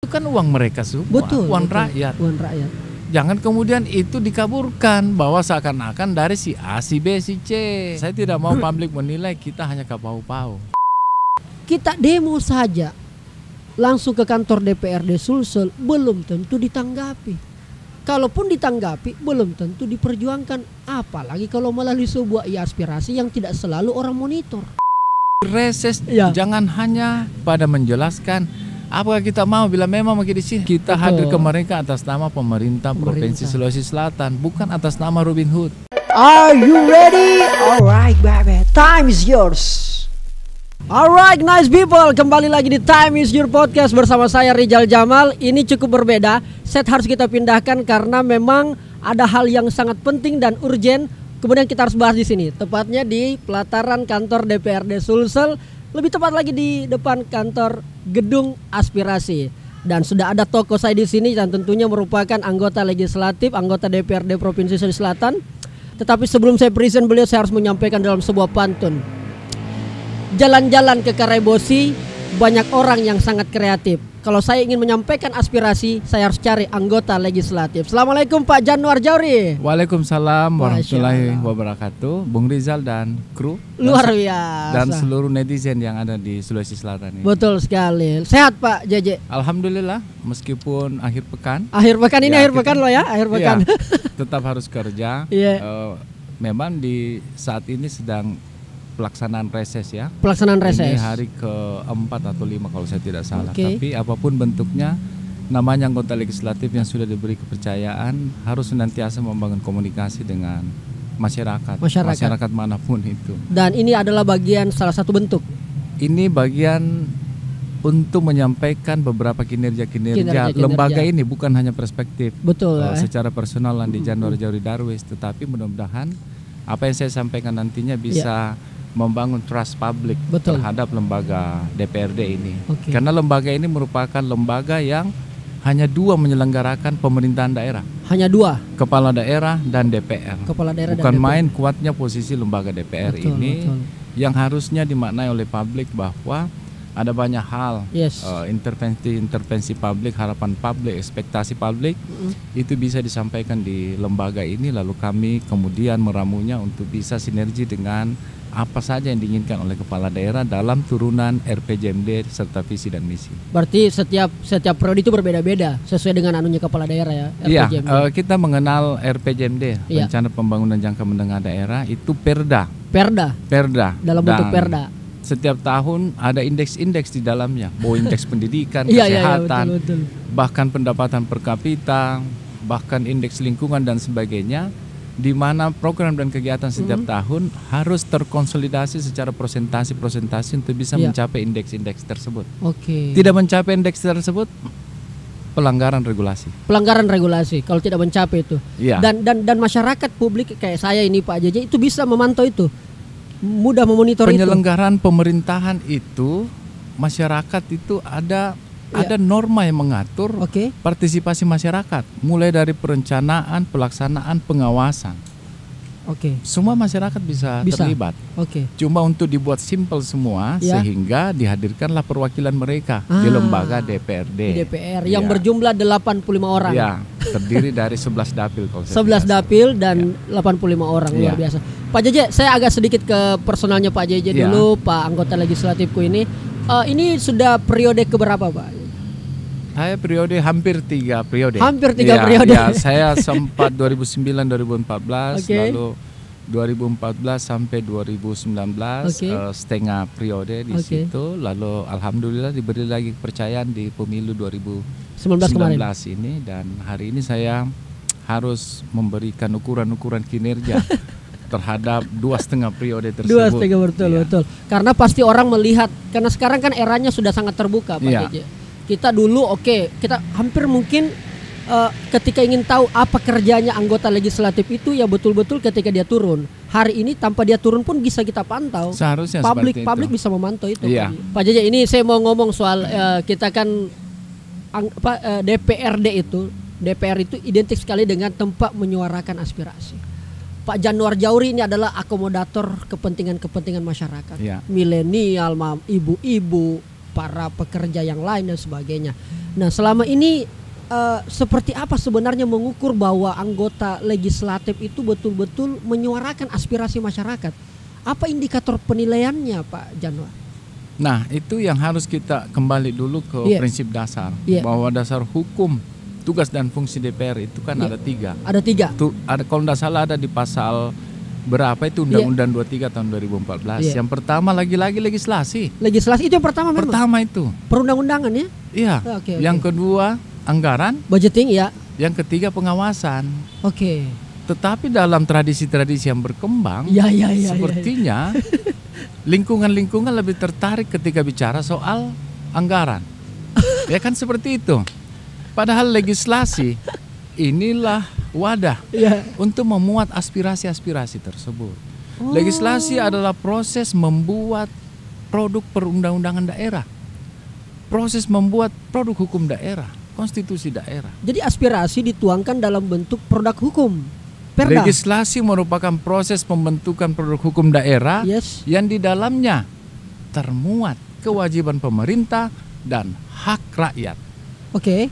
Itu kan uang mereka semua, uang rakyat. Uang rakyat. Jangan kemudian itu dikaburkan bahwa seakan-akan dari si A, si B, si C. Saya tidak mau publik menilai kita hanya kapau-pau. Kita demo saja langsung ke kantor DPRD Sulsel belum tentu ditanggapi. Kalaupun ditanggapi belum tentu diperjuangkan. Apalagi kalau melalui sebuah aspirasi yang tidak selalu orang monitor. Reses jangan hanya pada menjelaskan apakah kita mau bila memang di sini kita hadir ke mereka atas nama pemerintah Provinsi Sulawesi Selatan, bukan atas nama Robin Hood. Are you ready? Alright baby, time is yours. Alright nice people, kembali lagi di Time is Your Podcast bersama saya Rizal Jamal. Ini cukup berbeda, set harus kita pindahkan karena memang ada hal yang sangat penting dan urgent. Kemudian kita harus bahas di sini, tepatnya di pelataran kantor DPRD Sulsel. Lebih tepat lagi di depan kantor Gedung Aspirasi. Dan sudah ada tokoh saya di sini dan tentunya merupakan anggota legislatif, anggota DPRD Provinsi Sulawesi Selatan. Tetapi sebelum saya present beliau, saya harus menyampaikan dalam sebuah pantun. Jalan-jalan ke Karebosi, banyak orang yang sangat kreatif. Kalau saya ingin menyampaikan aspirasi, saya harus cari anggota legislatif. Assalamualaikum Pak Januar Jauri. Waalaikumsalam warahmatullahi wabarakatuh. Bung Rizal dan kru luar biasa. Dan seluruh netizen yang ada di Sulawesi Selatan ini. Betul sekali. Sehat Pak JJ? Alhamdulillah, meskipun akhir pekan. Akhir pekan ini akhir pekan loh ya, akhir pekan. Tetap harus kerja. Memang di saat ini sedang pelaksanaan reses ya. Pelaksanaan reses. Ini hari ke-4 atau 5 kalau saya tidak salah. Tapi apapun bentuknya, namanya anggota legislatif yang sudah diberi kepercayaan harus senantiasa membangun komunikasi dengan masyarakat manapun itu. Dan ini adalah bagian salah satu bentuk. Ini bagian untuk menyampaikan beberapa kinerja lembaga ini, bukan hanya perspektif. Betul. Secara personal di Januar Jauri Darwis, tetapi mudah-mudahan apa yang saya sampaikan nantinya bisa membangun trust publik terhadap lembaga DPRD ini. Karena lembaga ini merupakan lembaga yang hanya dua menyelenggarakan pemerintahan daerah. Hanya dua? Kepala daerah dan DPR. Kepala daerah bukan dan main kuatnya posisi lembaga DPR ini. Yang harusnya dimaknai oleh publik bahwa ada banyak hal, intervensi publik, harapan publik, ekspektasi publik, itu bisa disampaikan di lembaga ini, lalu kami kemudian meramunya untuk bisa sinergi dengan apa saja yang diinginkan oleh kepala daerah dalam turunan RPJMD serta visi dan misi. Berarti setiap periode itu berbeda-beda sesuai dengan anunya kepala daerah ya? Iya, kita mengenal RPJMD, Rencana Pembangunan Jangka Menengah Daerah, itu Perda. Dalam bentuk Perda. Setiap tahun ada indeks-indeks di dalamnya, bahwa indeks pendidikan, kesehatan, betul. Bahkan pendapatan per kapita, bahkan indeks lingkungan dan sebagainya, di mana program dan kegiatan setiap tahun harus terkonsolidasi secara presentasi untuk bisa mencapai indeks-indeks tersebut. Tidak mencapai indeks tersebut, pelanggaran regulasi. Kalau tidak mencapai itu. Dan masyarakat publik kayak saya ini Pak JJ itu bisa memantau itu. Mudah memonitor penyelenggaraan pemerintahan itu, masyarakat itu ada norma yang mengatur partisipasi masyarakat, mulai dari perencanaan, pelaksanaan, pengawasan. Semua masyarakat bisa terlibat. Cuma untuk dibuat simpel semua sehingga dihadirkanlah perwakilan mereka di lembaga DPRD. Di DPR yang berjumlah 85 orang. Terdiri dari 11 dapil kalau 11 dapil dan 85 orang, luar biasa. Pak JJ, saya agak sedikit ke personalnya Pak JJ dulu, Pak anggota legislatifku ini. Ini sudah periode keberapa Pak? Saya hampir 3 periode. Hampir 3 periode. Saya sempat 2009-2014, lalu 2014 sampai 2019 setengah periode di situ. Lalu alhamdulillah diberi lagi kepercayaan di pemilu 2019 ini, dan hari ini saya harus memberikan ukuran-ukuran kinerja terhadap 2,5 periode tersebut. 2,5 betul. Karena pasti orang melihat, karena sekarang kan eranya sudah sangat terbuka Pak JJ. Kita dulu kita hampir mungkin ketika ingin tahu apa kerjanya anggota legislatif itu ya betul-betul ketika dia turun. Hari ini tanpa dia turun pun bisa kita pantau. Seharusnya publik bisa memantau itu. Pak JJ, ini saya mau ngomong soal kita kan DPRD DPR itu identik sekali dengan tempat menyuarakan aspirasi. Pak Januar Jauri ini adalah akomodator kepentingan milenial, ibu-ibu, para pekerja yang lain dan sebagainya. Nah, selama ini seperti apa sebenarnya mengukur bahwa anggota legislatif itu betul-betul menyuarakan aspirasi masyarakat? Apa indikator penilaiannya, Pak Januar? Nah, itu yang harus kita kembali dulu ke prinsip dasar, bahwa dasar hukum tugas dan fungsi DPR itu kan ada 3. Ada 3. Kalau tidak salah ada di pasal berapa itu Undang-Undang 23 tahun 2014. Yang pertama lagi-lagi legislasi. Legislasi itu yang pertama memang. Pertama itu. Perundang-undangan ya? Iya. Yang kedua anggaran. Budgeting ya. Yang ketiga pengawasan. Oke. Tetapi dalam tradisi-tradisi yang berkembang, sepertinya lingkungan-lingkungan lebih tertarik ketika bicara soal anggaran. Ya kan seperti itu. Padahal legislasi inilah wadah untuk memuat aspirasi-aspirasi tersebut. Legislasi adalah proses membuat produk perundang-undangan daerah, proses membuat produk hukum daerah, konstitusi daerah. Jadi aspirasi dituangkan dalam bentuk produk hukum. Perda. Legislasi merupakan proses pembentukan produk hukum daerah yang di dalamnya termuat kewajiban pemerintah dan hak rakyat.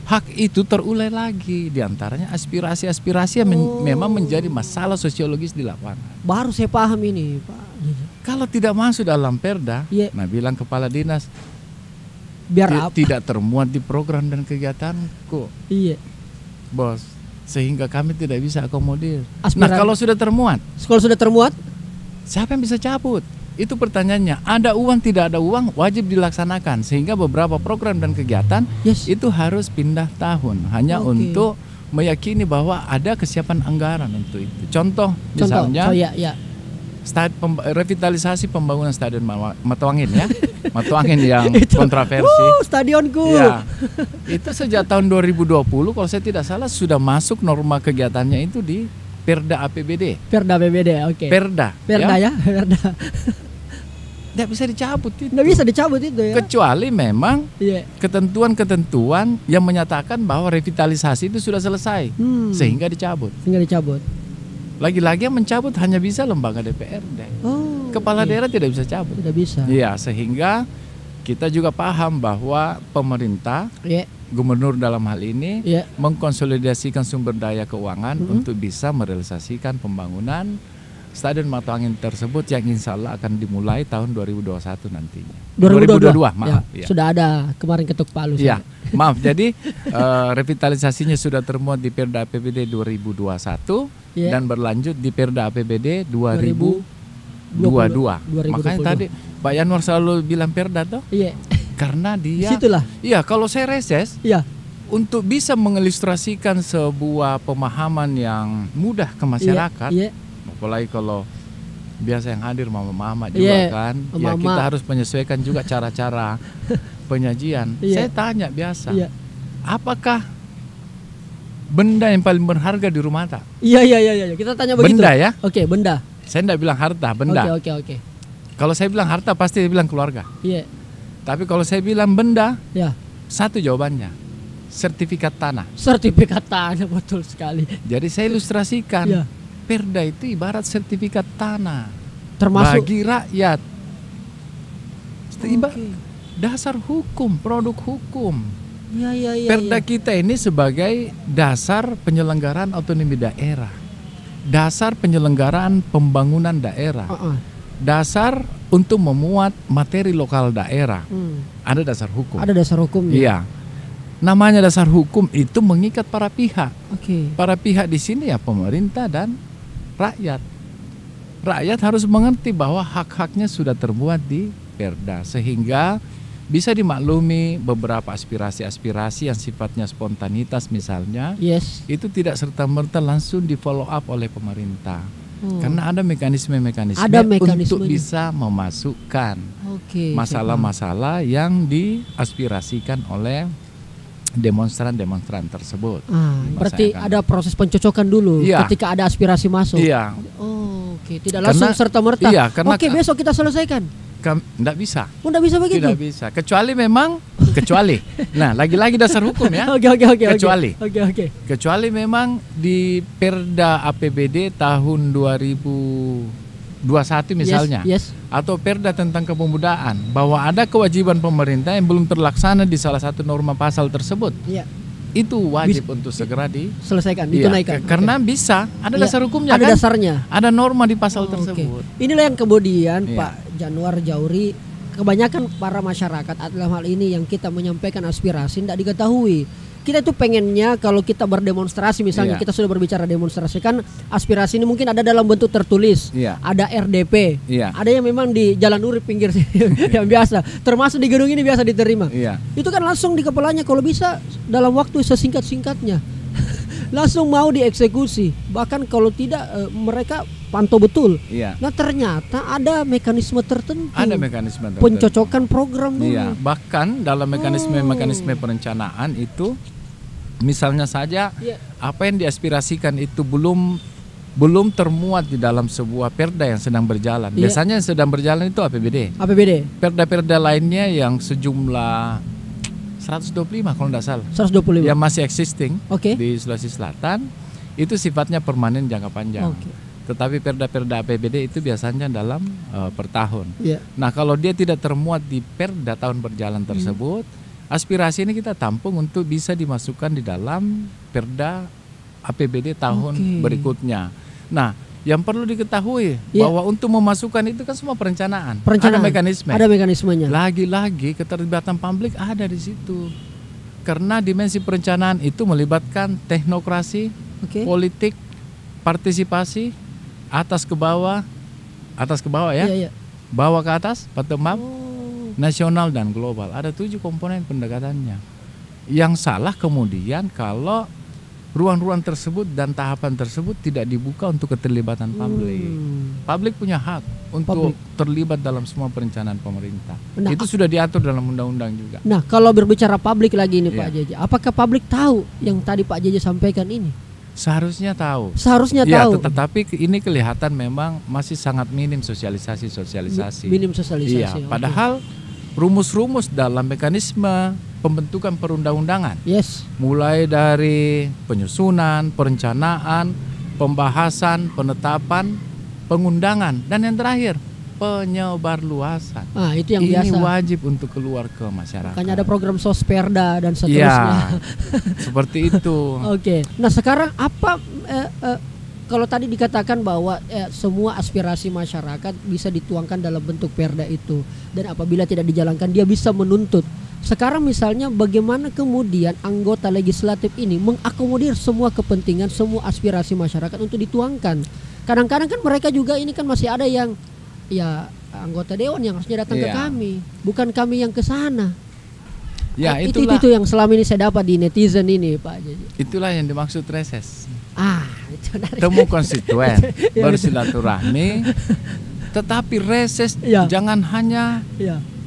Hak itu terurai lagi, diantaranya aspirasi-aspirasi yang memang menjadi masalah sosiologis di lapangan. Baru saya paham ini, Pak. Kalau tidak masuk dalam perda, nah bilang kepala dinas, biar tidak termuat di program dan kegiatanku, bos, sehingga kami tidak bisa akomodir. Nah kalau sudah termuat, siapa yang bisa cabut? Itu pertanyaannya. Ada uang, tidak ada uang, wajib dilaksanakan. Sehingga beberapa program dan kegiatan itu harus pindah tahun. Hanya untuk meyakini bahwa ada kesiapan anggaran untuk itu. Contoh misalnya revitalisasi pembangunan Stadion Matuangin ya. Matuangin yang kontroversi. Stadionku. Ya, itu sejak tahun 2020 kalau saya tidak salah sudah masuk norma kegiatannya itu di Perda APBD. Perda APBD, Perda ya. Perda. Tidak bisa dicabut itu. Tidak bisa dicabut itu ya. Kecuali memang ketentuan-ketentuan yang menyatakan bahwa revitalisasi itu sudah selesai, sehingga dicabut. Lagi-lagi yang mencabut hanya bisa lembaga DPRD. Kepala daerah tidak bisa cabut. Tidak bisa. Iya, sehingga kita juga paham bahwa pemerintah, gubernur dalam hal ini mengkonsolidasikan sumber daya keuangan untuk bisa merealisasikan pembangunan Stadion Matuangin tersebut yang insya Allah akan dimulai tahun 2021 nantinya. 2022 maaf. Sudah ada kemarin ketuk palu. Iya, maaf. Jadi revitalisasinya sudah termuat di Perda APBD 2021 dan berlanjut di Perda APBD 2022. Makanya tadi Pak Januar selalu bilang Perda toh? Karena dia. Disitulah. Iya, kalau saya reses. Untuk bisa mengilustrasikan sebuah pemahaman yang mudah ke masyarakat. Apalagi kalau biasa yang hadir mama-mama juga kan, kita harus menyesuaikan juga cara-cara penyajian. Saya tanya biasa, apakah benda yang paling berharga di rumah tak? Iya. Kita tanya begitu. Benda ya? Oke, benda. Saya tidak bilang harta, benda. Oke. Kalau saya bilang harta pasti dia bilang keluarga. Tapi kalau saya bilang benda, satu jawabannya, sertifikat tanah. Sertifikat tanah, betul sekali. Jadi saya ilustrasikan. Perda itu ibarat sertifikat tanah termasuk bagi rakyat. Dasar hukum, produk hukum. Perda kita ini sebagai dasar penyelenggaraan otonomi daerah, dasar penyelenggaraan pembangunan daerah, dasar untuk memuat materi lokal daerah. Ada dasar hukum. Ada dasar hukum. Iya. Namanya dasar hukum itu mengikat para pihak. Para pihak di sini ya pemerintah dan rakyat. Rakyat harus mengerti bahwa hak-haknya sudah termuat di Perda sehingga bisa dimaklumi beberapa aspirasi-aspirasi yang sifatnya spontanitas misalnya. Itu tidak serta-merta langsung di follow up oleh pemerintah. Karena ada mekanisme-mekanisme untuk bisa memasukkan masalah-masalah yang diaspirasikan oleh demonstran-demonstran tersebut. Berarti ada proses pencocokan dulu ketika ada aspirasi masuk. Tidak langsung serta-merta. Besok kita selesaikan. Tidak bisa. Tidak bisa begitu. Tidak bisa. Kecuali. Nah, lagi-lagi dasar hukum ya. Kecuali memang di Perda APBD tahun 2021 21 misalnya, atau Perda tentang kepemudaan, bahwa ada kewajiban pemerintah yang belum terlaksana di salah satu norma pasal tersebut. Itu wajib untuk segera diselesaikan, ditunaikan. Karena bisa, ada dasar hukumnya, ada dasarnya, ada norma di pasal tersebut. Inilah yang kemudian Pak Januar Jauri, kebanyakan para masyarakat dalam hal ini yang kita menyampaikan aspirasi tidak diketahui. Kita itu pengennya kalau kita berdemonstrasi misalnya, kita sudah berbicara demonstrasi, kan aspirasi ini mungkin ada dalam bentuk tertulis, ada RDP, ada yang memang di Jalan Urip pinggir yang biasa, termasuk di gedung ini biasa diterima. Itu kan langsung di kepalanya, kalau bisa dalam waktu sesingkat-singkatnya langsung mau dieksekusi, bahkan kalau tidak mereka pantau betul. Nah ternyata ada mekanisme tertentu, pencocokan program dulu. Bahkan dalam mekanisme perencanaan itu, misalnya saja apa yang diaspirasikan itu belum termuat di dalam sebuah perda yang sedang berjalan. Biasanya yang sedang berjalan itu APBD. Perda-perda lainnya yang sejumlah 125 kalau tidak salah. 125. Yang masih existing di Sulawesi Selatan itu sifatnya permanen jangka panjang. Tetapi perda-perda APBD itu biasanya dalam per tahun. Nah kalau dia tidak termuat di perda tahun berjalan tersebut, aspirasi ini kita tampung untuk bisa dimasukkan di dalam perda APBD tahun berikutnya. Nah yang perlu diketahui bahwa untuk memasukkan itu kan semua perencanaan. Ada mekanisme. Ada mekanismenya. Lagi-lagi keterlibatan publik ada di situ. Karena dimensi perencanaan itu melibatkan teknokrasi, politik, partisipasi, atas ke bawah ya. Bawah ke atas, bottom up, nasional dan global. Ada 7 komponen pendekatannya. Yang salah kemudian kalau ruang-ruang tersebut dan tahapan tersebut tidak dibuka untuk keterlibatan publik. Publik punya hak untuk terlibat dalam semua perencanaan pemerintah. Itu sudah diatur dalam undang-undang juga. Nah, kalau berbicara publik lagi ini Pak JJ, apakah publik tahu yang tadi Pak JJ sampaikan ini? Seharusnya tahu. Tahu. Tetapi ini kelihatan memang masih sangat minim sosialisasi. Minim sosialisasi. Padahal rumus-rumus dalam mekanisme pembentukan perundang-undangan, mulai dari penyusunan, perencanaan, pembahasan, penetapan, pengundangan, dan yang terakhir penyebarluasan. Itu yang biasa. Ini wajib untuk keluar ke masyarakat. Makanya ada program Sosperda dan seterusnya. Seperti itu. Nah sekarang apa? Kalau tadi dikatakan bahwa semua aspirasi masyarakat bisa dituangkan dalam bentuk perda itu, dan apabila tidak dijalankan dia bisa menuntut. Sekarang misalnya bagaimana kemudian anggota legislatif ini mengakomodir semua kepentingan, semua aspirasi masyarakat untuk dituangkan. Kadang-kadang kan mereka juga ini kan masih ada yang anggota dewan yang harusnya datang ke kami, bukan kami yang ke sana. Itu yang selama ini saya dapat di netizen ini Pak Jadi. Itulah yang dimaksud reses. Itu temu konstituen, bersilaturahmi, tetapi reses jangan hanya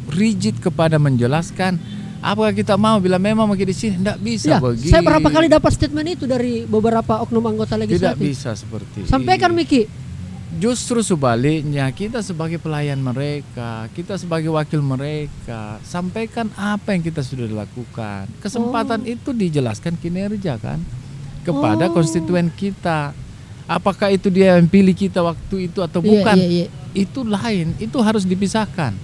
rigid kepada menjelaskan apakah kita mau bila memang mau di sini, tidak bisa begitu. Saya berapa kali dapat statement itu dari beberapa oknum anggota legislatif. Tidak bisa seperti sampaikan Miki. Justru sebaliknya, kita sebagai pelayan mereka, kita sebagai wakil mereka, sampaikan apa yang kita sudah lakukan. Kesempatan itu dijelaskan kinerja kan kepada konstituen kita. Apakah itu dia yang pilih kita waktu itu atau bukan? Itu lain, itu harus dipisahkan.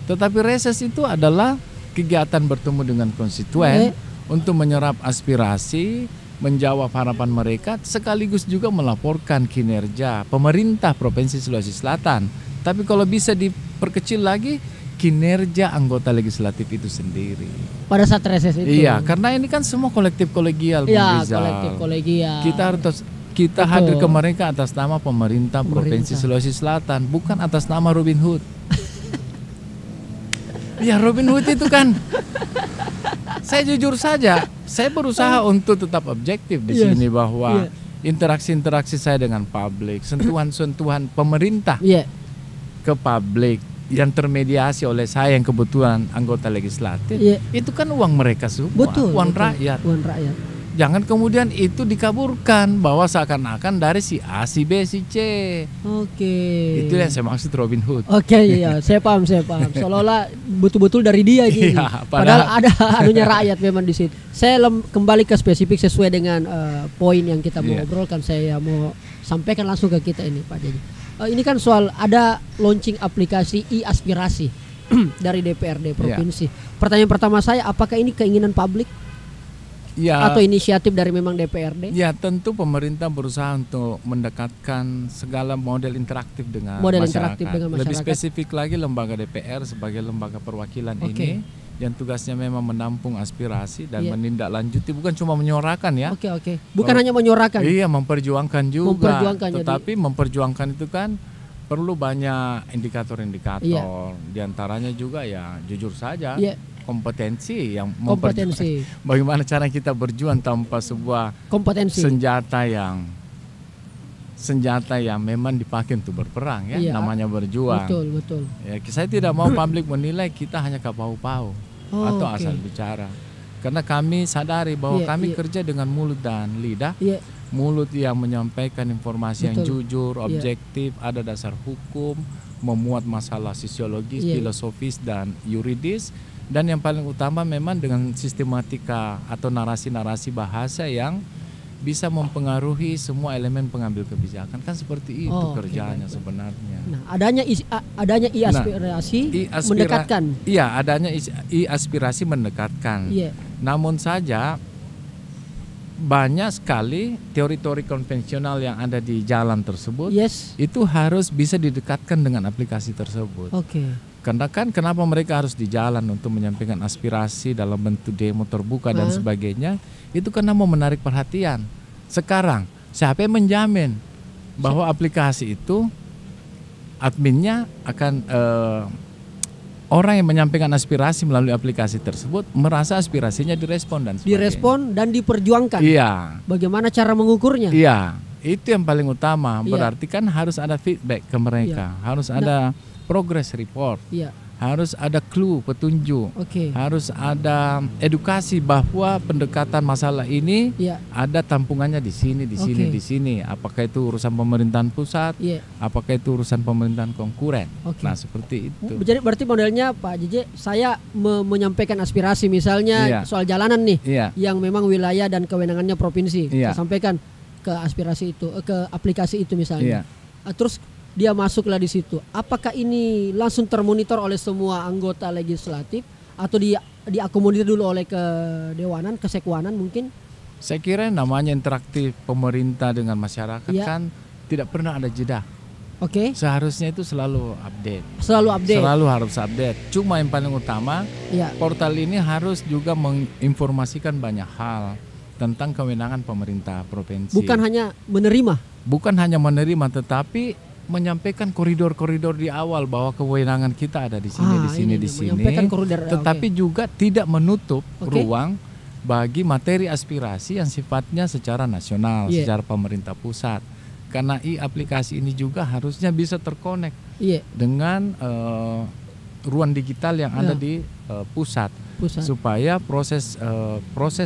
Tetapi reses itu adalah kegiatan bertemu dengan konstituen untuk menyerap aspirasi, menjawab harapan mereka, sekaligus juga melaporkan kinerja pemerintah Provinsi Sulawesi Selatan. Tapi kalau bisa diperkecil lagi, kinerja anggota legislatif itu sendiri. Pada saat reses itu. Karena ini kan semua kolektif kolegial. Kolektif kolegial. Kita hadir ke mereka atas nama pemerintah Provinsi Sulawesi Selatan, bukan atas nama Robin Hood. Robin Hood itu kan, saya jujur saja, saya berusaha untuk tetap objektif di sini bahwa interaksi-interaksi saya dengan publik, sentuhan-sentuhan pemerintah ke publik yang termediasi oleh saya yang kebetulan anggota legislatif, itu kan uang mereka semua, uang rakyat. Jangan kemudian itu dikaburkan bahwa seakan-akan dari si A, si B, si C. Itu yang saya maksud Robin Hood. Saya paham. Seolah-olah betul-betul dari dia gitu. Padahal ada anunya rakyat memang di situ. Saya kembali ke spesifik sesuai dengan poin yang kita mau obrolkan. Saya mau sampaikan langsung ke kita ini Pak Jadi. ini kan soal ada launching aplikasi e-aspirasi dari DPRD provinsi. Pertanyaan pertama saya, apakah ini keinginan publik atau inisiatif dari memang DPRD? Ya, tentu pemerintah berusaha untuk mendekatkan segala model interaktif dengan masyarakat. Lebih spesifik lagi, lembaga DPR sebagai lembaga perwakilan ini yang tugasnya memang menampung aspirasi dan menindaklanjuti, bukan cuma menyuarakan ya. Bukan hanya menyuarakan. Iya, memperjuangkan juga. Tetapi memperjuangkan itu kan perlu banyak indikator-indikator. Di antaranya juga ya jujur saja kompetensi yang bagaimana cara kita berjuang tanpa sebuah senjata yang memang dipakai untuk berperang ya, namanya berjuang. Betul. Ya, saya tidak mau publik menilai kita hanya kapau-pau atau asal bicara. Karena kami sadari bahwa kami kerja dengan mulut dan lidah. Mulut yang menyampaikan informasi yang jujur, objektif, ada dasar hukum, memuat masalah sosiologis, filosofis dan yuridis. Dan yang paling utama memang dengan sistematika atau narasi-narasi bahasa yang bisa mempengaruhi semua elemen pengambil kebijakan. Kan seperti itu kerjanya sebenarnya. Nah, adanya e-aspirasi mendekatkan. Iya, adanya e-aspirasi mendekatkan. Namun saja banyak sekali teori-teori konvensional yang ada di jalan tersebut itu harus bisa didekatkan dengan aplikasi tersebut. Karena kan kenapa mereka harus di jalan untuk menyampaikan aspirasi dalam bentuk demo terbuka dan sebagainya, itu karena mau menarik perhatian. Sekarang siapa yang menjamin bahwa aplikasi itu adminnya akan orang yang menyampaikan aspirasi melalui aplikasi tersebut merasa aspirasinya direspon dan sebagainya. Direspon dan diperjuangkan. Iya. Bagaimana cara mengukurnya? Iya, itu yang paling utama. Berarti kan harus ada feedback ke mereka, harus ada progress report, harus ada clue, petunjuk, harus ada edukasi bahwa pendekatan masalah ini ada tampungannya di sini, di sini. Apakah itu urusan pemerintahan pusat, apakah itu urusan pemerintahan konkuren. Nah, seperti itu. Jadi berarti modelnya Pak JJ, saya menyampaikan aspirasi misalnya soal jalanan nih, yang memang wilayah dan kewenangannya provinsi, saya sampaikan ke aspirasi itu, ke aplikasi itu misalnya. Terus dia masuklah di situ. Apakah ini langsung termonitor oleh semua anggota legislatif atau diakomodir dulu oleh kedewanan, kesekwanan mungkin? Saya kira namanya interaktif pemerintah dengan masyarakat kan tidak pernah ada jeda. Seharusnya itu selalu update. Selalu harus update. Cuma yang paling utama, portal ini harus juga menginformasikan banyak hal tentang kewenangan pemerintah provinsi. Bukan hanya menerima, tetapi menyampaikan koridor-koridor di awal bahwa kewenangan kita ada di sini, di sini. Tetapi juga tidak menutup ruang bagi materi aspirasi yang sifatnya secara nasional, secara pemerintah pusat. Karena aplikasi ini juga harusnya bisa terkonek dengan ruang digital yang ada di pusat. Supaya proses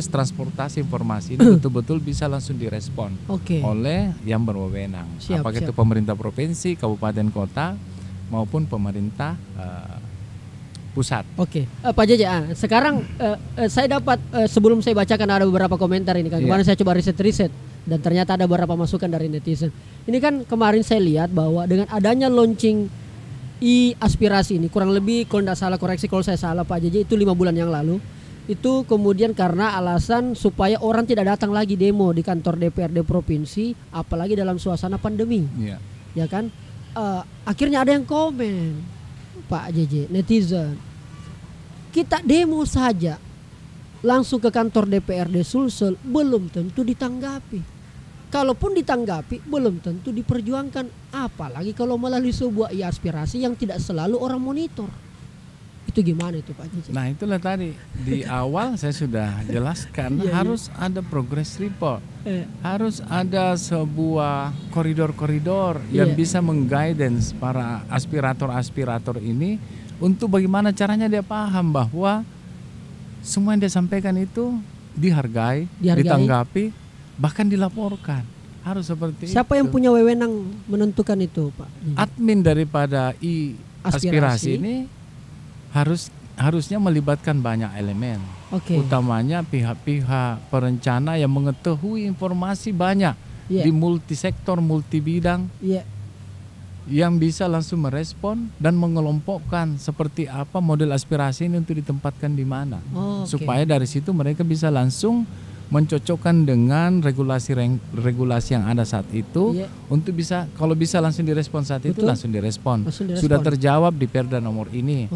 transportasi informasi ini betul-betul bisa langsung direspon oleh yang berwenang. Apakah itu pemerintah provinsi, kabupaten, kota maupun pemerintah pusat. Pak JJ, sekarang saya dapat sebelum saya bacakan ada beberapa komentar ini kan. Kemarin saya coba riset dan ternyata ada beberapa masukan dari netizen. Ini kan kemarin saya lihat bahwa dengan adanya launching aspirasi ini kurang lebih, kalau tidak salah koreksi kalau saya salah Pak JJ, itu 5 bulan yang lalu. Itu kemudian karena alasan supaya orang tidak datang lagi demo di kantor DPRD provinsi, apalagi dalam suasana pandemi. Ya kan? Akhirnya ada yang komen, Pak JJ, netizen, kita demo saja langsung ke kantor DPRD Sulsel belum tentu ditanggapi. Kalaupun ditanggapi belum tentu diperjuangkan, apalagi kalau melalui sebuah aspirasi yang tidak selalu orang monitor. Itu gimana itu Pak JJ? Nah, itulah tadi di awal saya sudah jelaskan harus ada progress report. Harus ada sebuah koridor-koridor yang bisa meng-guidance para aspirator-aspirator ini untuk bagaimana caranya dia paham bahwa semua yang dia sampaikan itu dihargai. Ditanggapi, bahkan dilaporkan. Harus seperti itu. Siapa yang punya wewenang menentukan itu, Pak? Admin daripada aspirasi ini harusnya melibatkan banyak elemen. Utamanya pihak-pihak perencana yang mengetahui informasi banyak di multisektor, multibidang. yang bisa langsung merespon dan mengelompokkan seperti apa model aspirasi ini untuk ditempatkan di mana. Supaya dari situ mereka bisa langsung mencocokkan dengan regulasi yang ada saat itu untuk bisa, kalau bisa langsung direspon saat itu langsung direspon. Sudah terjawab di Perda nomor ini.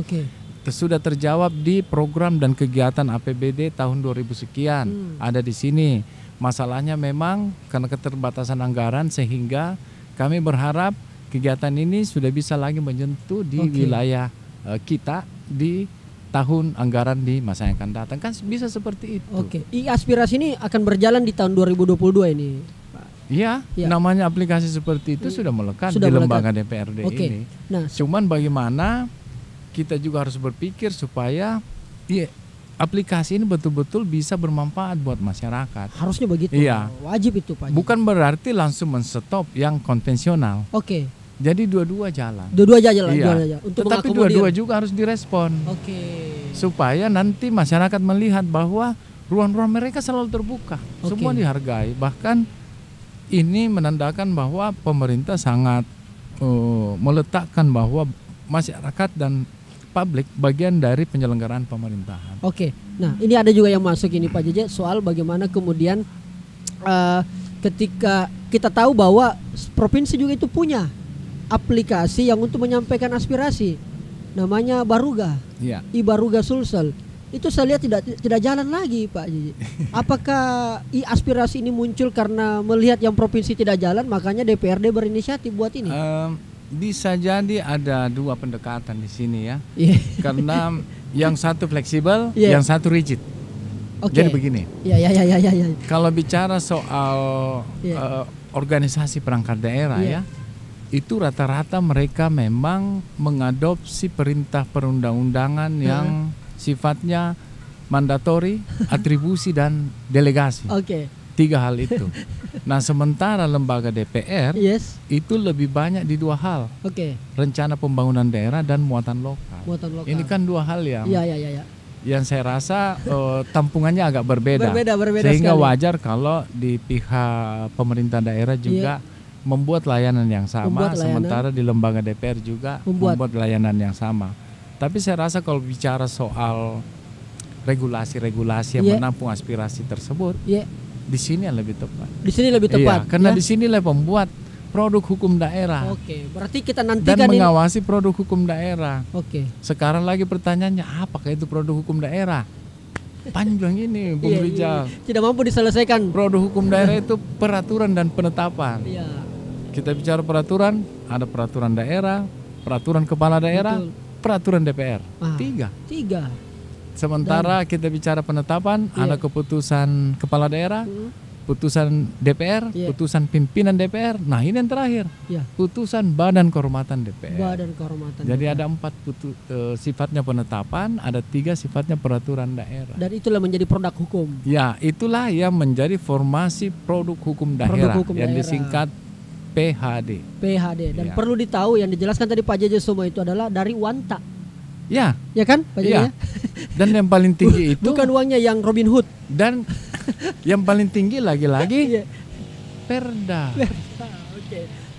Sudah terjawab di program dan kegiatan APBD tahun 2000 sekian. Ada di sini. Masalahnya memang karena keterbatasan anggaran sehingga kami berharap kegiatan ini sudah bisa lagi menyentuh di wilayah kita di tahun anggaran di masa yang akan datang. Kan bisa seperti itu. Aspirasi ini akan berjalan di tahun 2022 ini. Iya, namanya aplikasi seperti itu sudah melekat di lembaga DPRD ini. Nah, cuman bagaimana kita juga harus berpikir supaya aplikasi ini betul-betul bisa bermanfaat buat masyarakat. Harusnya begitu. Iya. Wajib itu Pak. Bukan berarti langsung men-stop yang konvensional. Jadi dua-dua jalan. Dua-dua jalan. Untuk tetapi dua-dua juga harus direspon. Supaya nanti masyarakat melihat bahwa ruang-ruang mereka selalu terbuka. Semua dihargai. Bahkan ini menandakan bahwa pemerintah sangat meletakkan bahwa masyarakat dan publik bagian dari penyelenggaraan pemerintahan. Nah ini ada juga yang masuk ini Pak Jeje soal bagaimana kemudian ketika kita tahu bahwa provinsi juga itu punya aplikasi yang untuk menyampaikan aspirasi, namanya Baruga, I-Baruga Sulsel. Itu saya lihat tidak jalan lagi Pak Jeje. Apakah aspirasi ini muncul karena melihat yang provinsi tidak jalan, makanya DPRD berinisiatif buat ini? Bisa jadi ada dua pendekatan di sini ya. Karena yang satu fleksibel, yang satu rigid. Jadi begini. Kalau bicara soal organisasi perangkat daerah ya, itu rata-rata mereka memang mengadopsi perintah perundang-undangan yang sifatnya mandatori, atribusi dan delegasi. 3 hal itu. Nah, sementara lembaga DPR itu lebih banyak di 2 hal. Rencana pembangunan daerah dan muatan lokal. Ini kan 2 hal yang yang saya rasa tampungannya agak berbeda sehingga sekali. Wajar kalau di pihak pemerintah daerah juga membuat layanan yang sama, sementara di lembaga DPR juga membuat layanan yang sama. Tapi saya rasa kalau bicara soal regulasi-regulasi yang menampung aspirasi tersebut, di sini yang lebih tepat. Di sini lebih tepat. Karena di sinilah pembuat produk hukum daerah. Berarti kita nantikan dan mengawasi produk hukum daerah. Sekarang lagi pertanyaannya, apakah itu produk hukum daerah? Panjang ini, Bung Rijal. Tidak mampu diselesaikan. Produk hukum daerah itu peraturan dan penetapan. Kita bicara peraturan, ada peraturan daerah, peraturan kepala daerah, peraturan DPR. 3. Sementara kita bicara penetapan, ada keputusan kepala daerah, putusan DPR, putusan pimpinan DPR. Nah, ini yang terakhir, putusan Badan Kehormatan DPR. Jadi ada 4 sifatnya penetapan, ada 3 sifatnya peraturan daerah. Dan itulah menjadi produk hukum. Ya, itulah yang menjadi formasi produk hukum daerah yang disingkat PHD. Dan perlu ditahu yang dijelaskan tadi Pak Jeje semua itu adalah dari Wanta. Ya kan Pak Jeje? Dan yang paling tinggi itu bukan uangnya yang Robin Hood. Dan yang paling tinggi lagi-lagi Perda.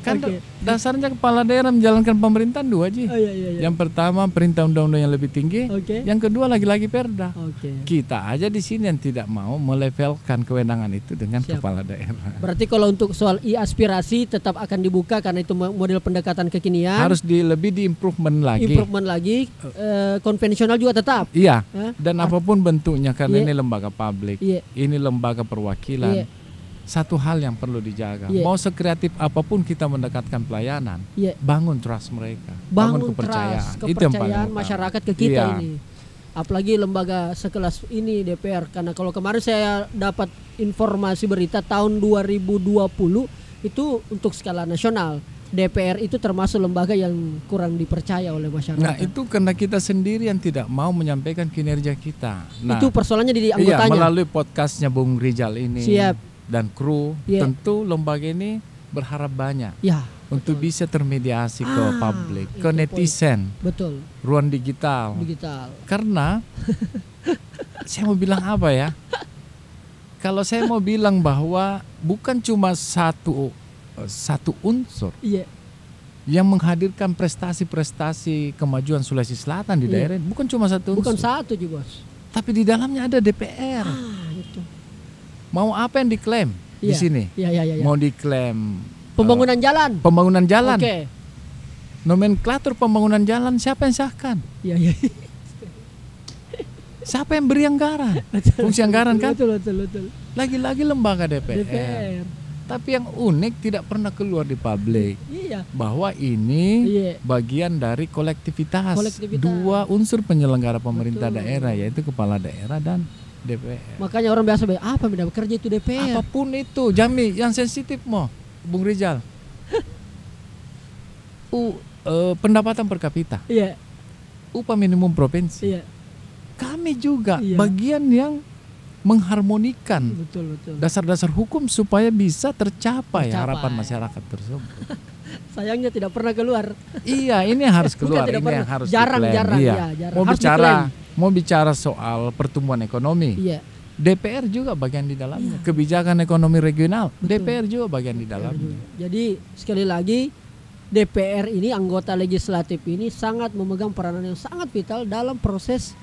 Kan dasarnya kepala daerah menjalankan pemerintahan 2 Ji. Yang pertama perintah undang-undang yang lebih tinggi, yang kedua lagi-lagi Perda. Kita aja di sini yang tidak mau melevelkan kewenangan itu dengan kepala daerah. Berarti kalau untuk soal aspirasi tetap akan dibuka karena itu model pendekatan kekinian. Harus lebih di-improvement lagi. Konvensional juga tetap. Dan apapun bentuknya karena ini lembaga publik, ini lembaga perwakilan. Satu hal yang perlu dijaga, mau sekreatif apapun kita mendekatkan pelayanan, bangun trust mereka, bangun kepercayaan. Itu yang paling masyarakat ke kita ini. Apalagi lembaga sekelas ini DPR, karena kalau kemarin saya dapat informasi berita tahun 2020 itu untuk skala nasional DPR itu termasuk lembaga yang kurang dipercaya oleh masyarakat. Nah, itu karena kita sendiri yang tidak mau menyampaikan kinerja kita. Nah, itu persoalannya di anggotanya. Melalui podcastnya Bung Rijal ini. Dan kru, tentu lembaga ini berharap banyak untuk bisa termediasi ke publik, ke netizen, ruang digital. Karena saya mau bilang apa ya? Kalau saya mau bilang bahwa bukan cuma satu unsur, yang menghadirkan prestasi-prestasi kemajuan Sulawesi Selatan di daerah. Bukan cuma satu unsur. Bukan satu juga, Bos. Tapi di dalamnya ada DPR. Itu. Mau apa yang diklaim di sini? Iya. Mau diklaim pembangunan jalan. Pembangunan jalan. Oke. Nomenklatur pembangunan jalan siapa yang sahkan? Iya. Siapa yang beri anggaran? Fungsi anggaran kan? Betul. Lagi-lagi lembaga DPR. Tapi yang unik tidak pernah keluar di publik. Iya. Bahwa ini bagian dari kolektivitas. Dua unsur penyelenggara pemerintah daerah, yaitu kepala daerah dan DPR. Makanya orang biasa bilang, apa beda bekerja itu DPR? Apapun itu, Jami, yang sensitif mau, Bung Rizal. Pendapatan per kapita. Iya. Upah minimum provinsi. Iya. Kami juga bagian yang mengharmonikan dasar-dasar hukum supaya bisa tercapai harapan masyarakat tersebut. Sayangnya tidak pernah keluar. Iya, ini harus keluar. Ini yang harus jarang. Mau bicara soal pertumbuhan ekonomi. Iya. DPR juga bagian di dalamnya. Kebijakan ekonomi regional, DPR juga bagian di dalamnya. Jadi sekali lagi DPR ini, anggota legislatif ini sangat memegang peranan yang sangat vital dalam proses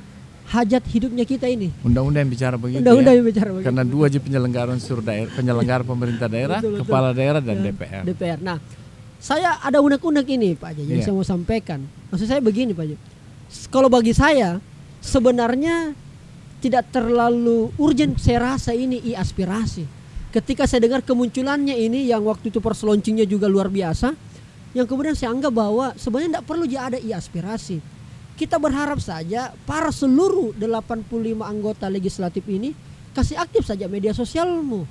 hajat hidupnya kita ini. Undang-undang yang bicara begitu. Yang bicara begitu. Karena dua penyelenggara unsur daerah, penyelenggara pemerintah daerah, kepala daerah dan DPR. Nah, saya ada unek-unek ini Pak Jaji yang saya mau sampaikan. Maksud saya begini Pak Jaji. Kalau bagi saya sebenarnya tidak terlalu urgent saya rasa ini aspirasi. Ketika saya dengar kemunculannya ini yang waktu itu proses launchingnya juga luar biasa, yang kemudian saya anggap bahwa sebenarnya tidak perlu ada aspirasi. Kita berharap saja para seluruh 85 anggota legislatif ini kasih aktif saja media sosialmu.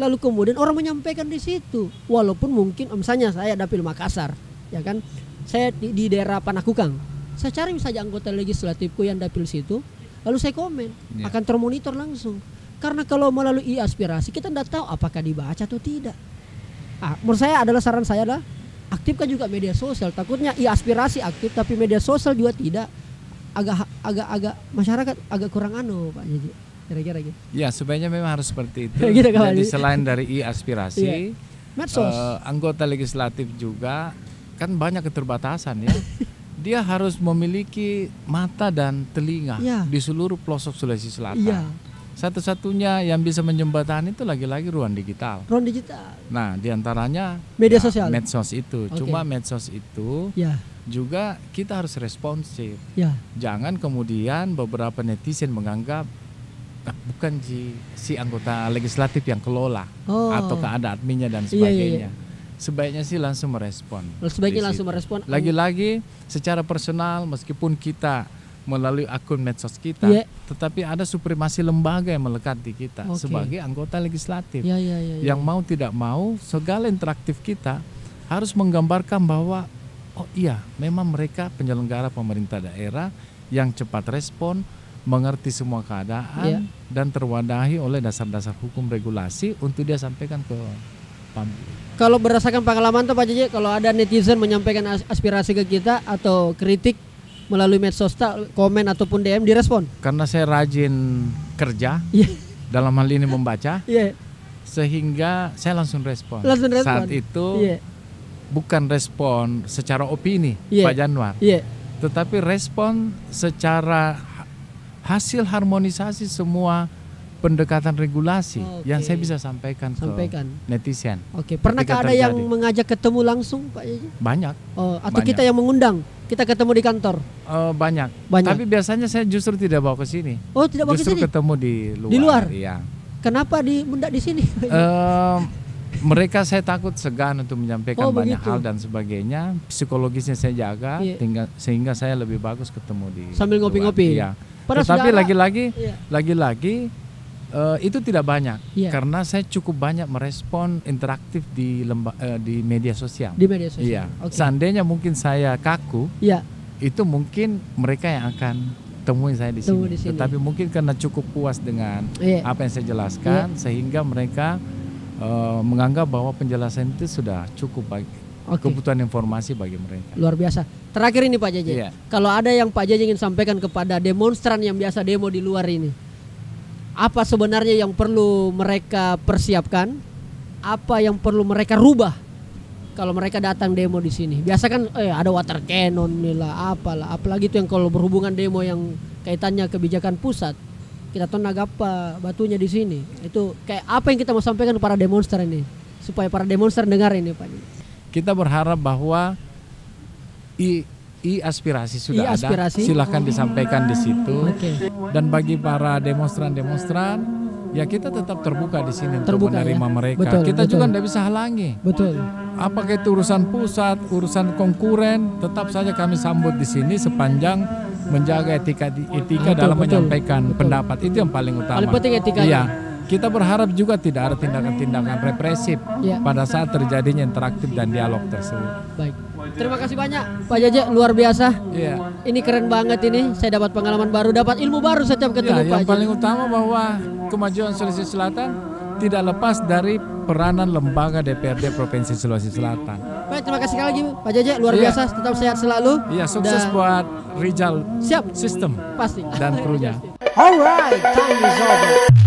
Lalu kemudian orang menyampaikan di situ. Walaupun mungkin misalnya saya dapil Makassar, ya kan? Saya di daerah Panakukang. Saya cari saja anggota legislatifku yang dapil situ, lalu saya komen, akan termonitor langsung. Karena kalau melalui aspirasi kita tidak tahu apakah dibaca atau tidak. Menurut saya adalah saran saya adalah aktifkan juga media sosial. Takutnya aspirasi aktif tapi media sosial juga tidak, agak masyarakat agak kurang Pak Jaji. Kira-kira gitu. Ya, sebenarnya memang harus seperti itu. Gitu, jadi selain dari aspirasi, medsos, anggota legislatif juga kan banyak keterbatasan ya. Dia harus memiliki mata dan telinga di seluruh pelosok Sulawesi Selatan. Satu-satunya yang bisa menjembatani itu lagi-lagi ruang digital. Nah, diantaranya media sosial, medsos itu. Cuma medsos itu juga kita harus responsif. Jangan kemudian beberapa netizen menganggap bukan si anggota legislatif yang kelola atau ada adminnya dan sebagainya. Sebaiknya sih langsung merespon. Lagi-lagi secara personal, meskipun kita melalui akun medsos kita, tetapi ada supremasi lembaga yang melekat di kita sebagai anggota legislatif. Yang mau tidak mau, segala interaktif kita harus menggambarkan bahwa memang mereka penyelenggara pemerintah daerah yang cepat respon, mengerti semua keadaan dan terwadahi oleh dasar-dasar hukum regulasi untuk dia sampaikan ke publik. Kalau berdasarkan pengalaman tuh Pak Jaji, kalau ada netizen menyampaikan aspirasi ke kita atau kritik melalui medsos, komen ataupun DM direspon? Karena saya rajin kerja, dalam hal ini membaca, sehingga saya langsung respon. Saat itu bukan respon secara opini Pak Januar, tetapi respon secara hasil harmonisasi semua pendekatan regulasi yang saya bisa sampaikan ke netizen. Pernahkah ada yang mengajak ketemu langsung Pak Jaji? Banyak. Atau kita yang mengundang, kita ketemu di kantor? Banyak. Tapi biasanya saya justru tidak bawa ke sini. Tidak bawa ke sini? Justru ketemu di luar. Di luar? Iya. Kenapa mendak di sini? Mereka saya takut segan untuk menyampaikan banyak hal dan sebagainya. Psikologisnya saya jaga, sehingga saya lebih bagus ketemu di sambil ngopi-ngopi. Iya. Tetapi lagi-lagi itu tidak banyak karena saya cukup banyak merespon interaktif di media sosial. Di media sosial. Iya. Seandainya mungkin saya kaku, itu mungkin mereka yang akan temui saya di sini. Tetapi mungkin karena cukup puas dengan apa yang saya jelaskan, sehingga mereka menganggap bahwa penjelasan itu sudah cukup bagi kebutuhan informasi bagi mereka. Luar biasa. Terakhir ini Pak Jaji, kalau ada yang Pak Jaji ingin sampaikan kepada demonstran yang biasa demo di luar ini, apa sebenarnya yang perlu mereka persiapkan? Apa yang perlu mereka rubah kalau mereka datang demo di sini? Biasa kan ada water cannon nih lah, apalah. Apalagi itu yang kalau berhubungan demo yang kaitannya kebijakan pusat. Kita tahu nagapa batunya di sini. Itu kayak apa yang kita mau sampaikan para demonstran ini supaya para demonstran dengar ini, Pak? Kita berharap bahwa aspirasi sudah ada, silahkan disampaikan di situ. Dan bagi para demonstran, ya kita tetap terbuka di sini untuk menerima mereka. Kita juga tidak bisa halangi. Apakah itu urusan pusat, urusan konkuren, tetap saja kami sambut di sini sepanjang menjaga etika dalam menyampaikan pendapat. Itu yang paling utama. Paling penting etikanya. Iya. Kita berharap juga tidak ada tindakan-tindakan represif pada saat terjadinya interaktif dan dialog tersebut. Baik. Terima kasih banyak Pak Jaja, luar biasa. Ini keren banget ini. Saya dapat pengalaman baru, dapat ilmu baru setiap ketemu Pak Jaja. Yang paling utama bahwa kemajuan Sulawesi Selatan tidak lepas dari peranan lembaga DPRD Provinsi Sulawesi Selatan. Baik, terima kasih sekali lagi Pak Jaja, luar biasa. Tetap sehat selalu. Iya, sukses buat Rijal System pasti dan krunya. Alright, time is over.